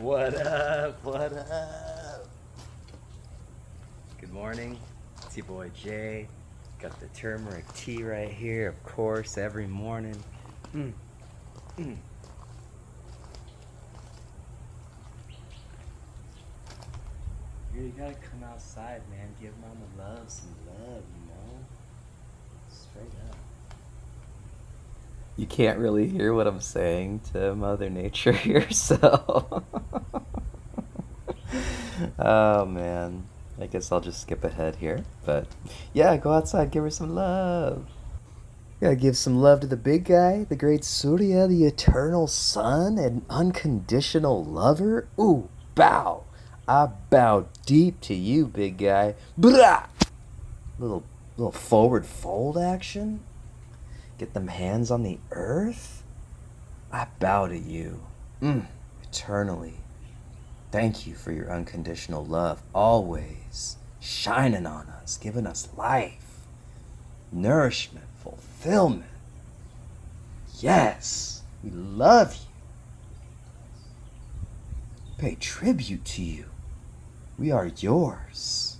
What up? What up? Good morning. It's your boy Jay. Got the turmeric tea right here, of course, every morning. Mm. Mm. You gotta come outside, man. Give mama love, some love, Straight up. You can't really hear what I'm saying to Mother Nature here, so. Oh man. I guess I'll just skip ahead here. But yeah, go outside, give her some love. Gotta give some love to the big guy, the great Surya, the eternal sun, and unconditional lover. Ooh, bow. I bow deep to you, big guy. Brah! Little little forward fold action. Get them hands on the earth. I bow to you. Eternally. Thank you for your unconditional love, always shining on us, giving us life, nourishment, fulfillment. Yes, we love you. Pay tribute to you. We are yours.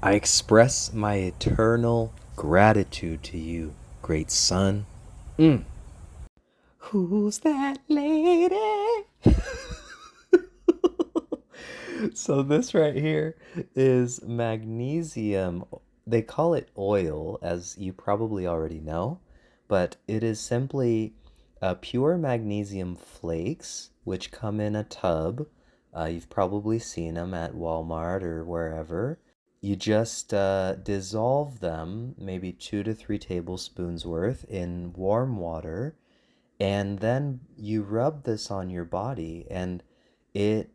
I express my eternal gratitude to you, great sun. Who's that lady? So this right here is magnesium. They call it oil, as you probably already know, but it is simply pure magnesium flakes, which come in a tub. You've probably seen them at Walmart or wherever. You just dissolve them, maybe 2 to 3 tablespoons worth, in warm water, and then you rub this on your body, and it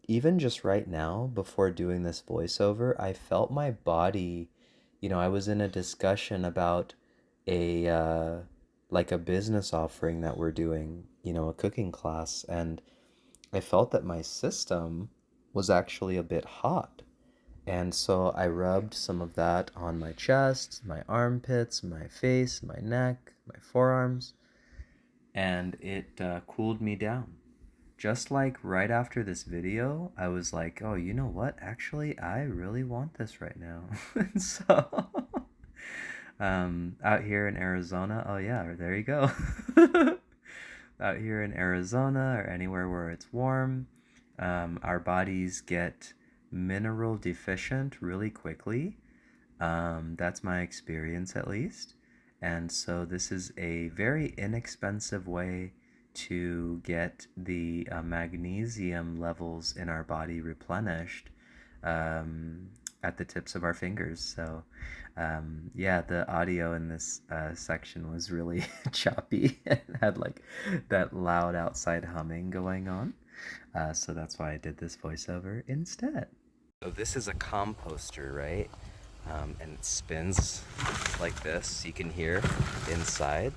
even just right now, before doing this voiceover, I felt my body, I was in a discussion about a like a business offering that we're doing, a cooking class, and I felt that my system was actually a bit hot. And so I rubbed some of that on my chest, my armpits, my face, my neck, my forearms, and it cooled me down. Just like right after this video, I was like, oh, you know what? Actually, I really want this right now. And so, out here in Arizona, oh yeah, there you go. Out here in Arizona or anywhere where it's warm, our bodies get mineral deficient really quickly. That's my experience at least. And so this is a very inexpensive way to get the magnesium levels in our body replenished at the tips of our fingers. So yeah, the audio in this section was really choppy. It had like that loud outside humming going on. So that's why I did this voiceover instead. So this is a composter, right? And it spins like this. You can hear inside,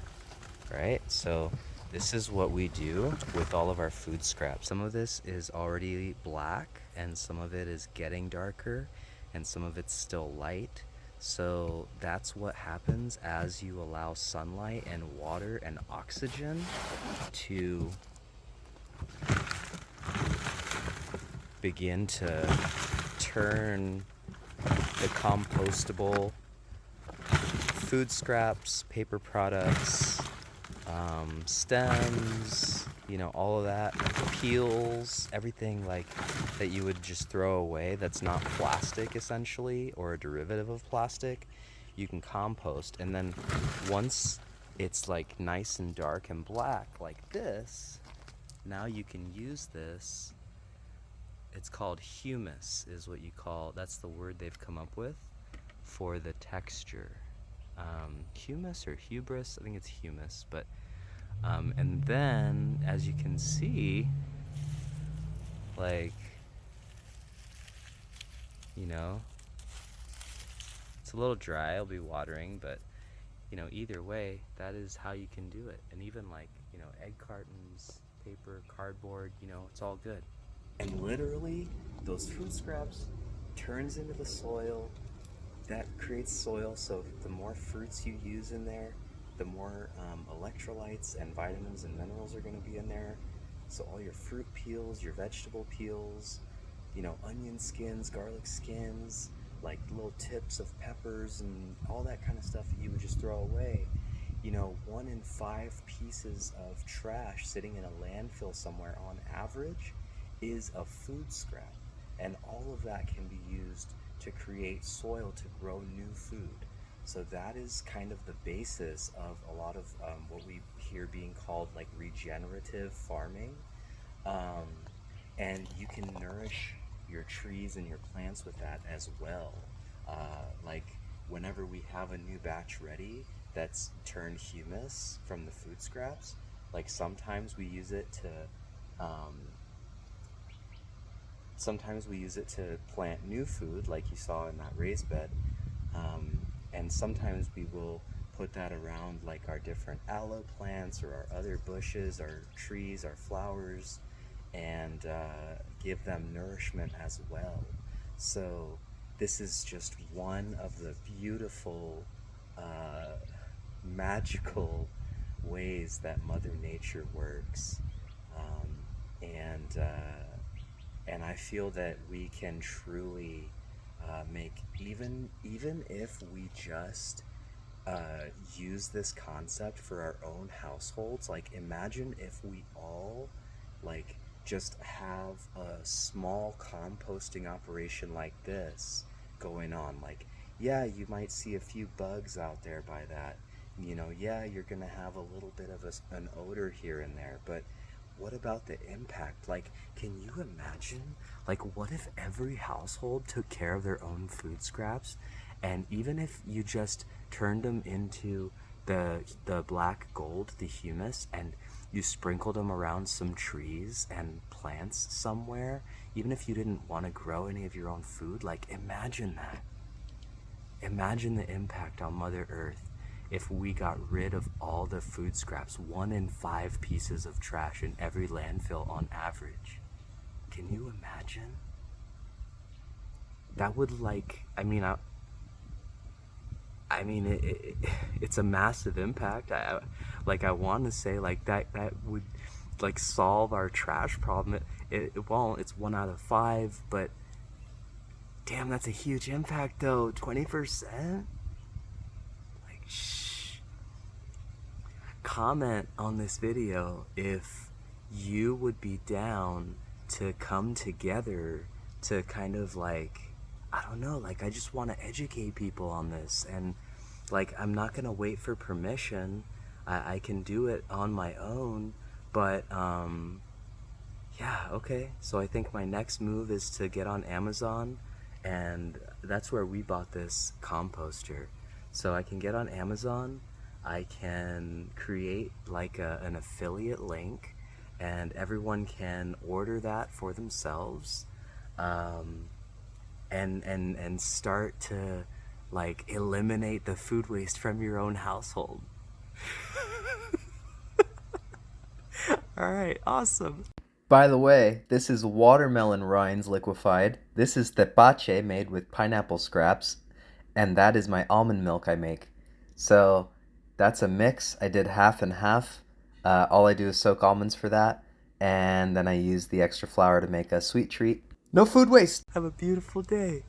right? So this is what we do with all of our food scraps. Some of this is already black, and some of it is getting darker, and some of it's still light. So that's what happens as you allow sunlight and water and oxygen to begin to turn the compostable food scraps, paper products, stems, all of that, peels, everything like that you would just throw away that's not plastic essentially, or a derivative of plastic, you can compost. And then once it's like nice and dark and black like this, now you can use this. It's called humus, is what you call, that's the word they've come up with for the texture. Humus or hubris, I think it's humus, but and then as you can see, like, it's a little dry, I'll be watering, but either way, that is how you can do it. And even like, egg cartons, paper, cardboard, it's all good. And literally, those food scraps turns into the soil. That creates soil, so the more fruits you use in there, the more electrolytes and vitamins and minerals are going to be in there. So all your fruit peels, your vegetable peels, you know, onion skins, garlic skins, like little tips of peppers and all that kind of stuff that you would just throw away. You know, 1 in 5 pieces of trash sitting in a landfill somewhere on average is a food scrap. And all of that can be used to create soil to grow new food. So that is kind of the basis of a lot of what we hear being called like regenerative farming. Um, and you can nourish your trees and your plants with that as well. Like whenever we have a new batch ready that's turned humus from the food scraps, like um, sometimes we use it to plant new food, like you saw in that raised bed. And sometimes we will put that around like our different aloe plants or our other bushes, our trees, our flowers, and give them nourishment as well. So this is just one of the beautiful, uh, magical ways that Mother Nature works. Um, and and I feel that we can truly make, even if we just use this concept for our own households. Like imagine if we all like just have a small composting operation like this going on. Like, yeah, you might see a few bugs out there by that. You know, yeah, you're gonna have a little bit of an odor here and there, but what about the impact? Like, can you imagine? Like, what if every household took care of their own food scraps? And even if you just turned them into the black gold, the humus, and you sprinkled them around some trees and plants somewhere, even if you didn't want to grow any of your own food, like imagine that. Imagine the impact on Mother Earth if we got rid of all the food scraps, 1 in 5 pieces of trash in every landfill on average. Can you imagine? That would like, it's a massive impact. I want to say like that would like solve our trash problem. It won't. It's 1 out of 5, but damn, that's a huge impact though. 20%. Like, shh. Comment on this video if you would be down to come together to kind of like, I don't know, like I just want to educate people on this. And like I'm not gonna wait for permission. I can do it on my own. But yeah, okay. So I think my next move is to get on Amazon, and that's where we bought this composter. So I can get on Amazon, I can create like an affiliate link, and everyone can order that for themselves, um, and start to like eliminate the food waste from your own household. All right, awesome. By the way, this is watermelon rinds liquefied. This is tepache made with pineapple scraps. And that is my almond milk I make. So that's a mix. I did half and half. All I do is soak almonds for that. And then I use the extra flour to make a sweet treat. No food waste. Have a beautiful day.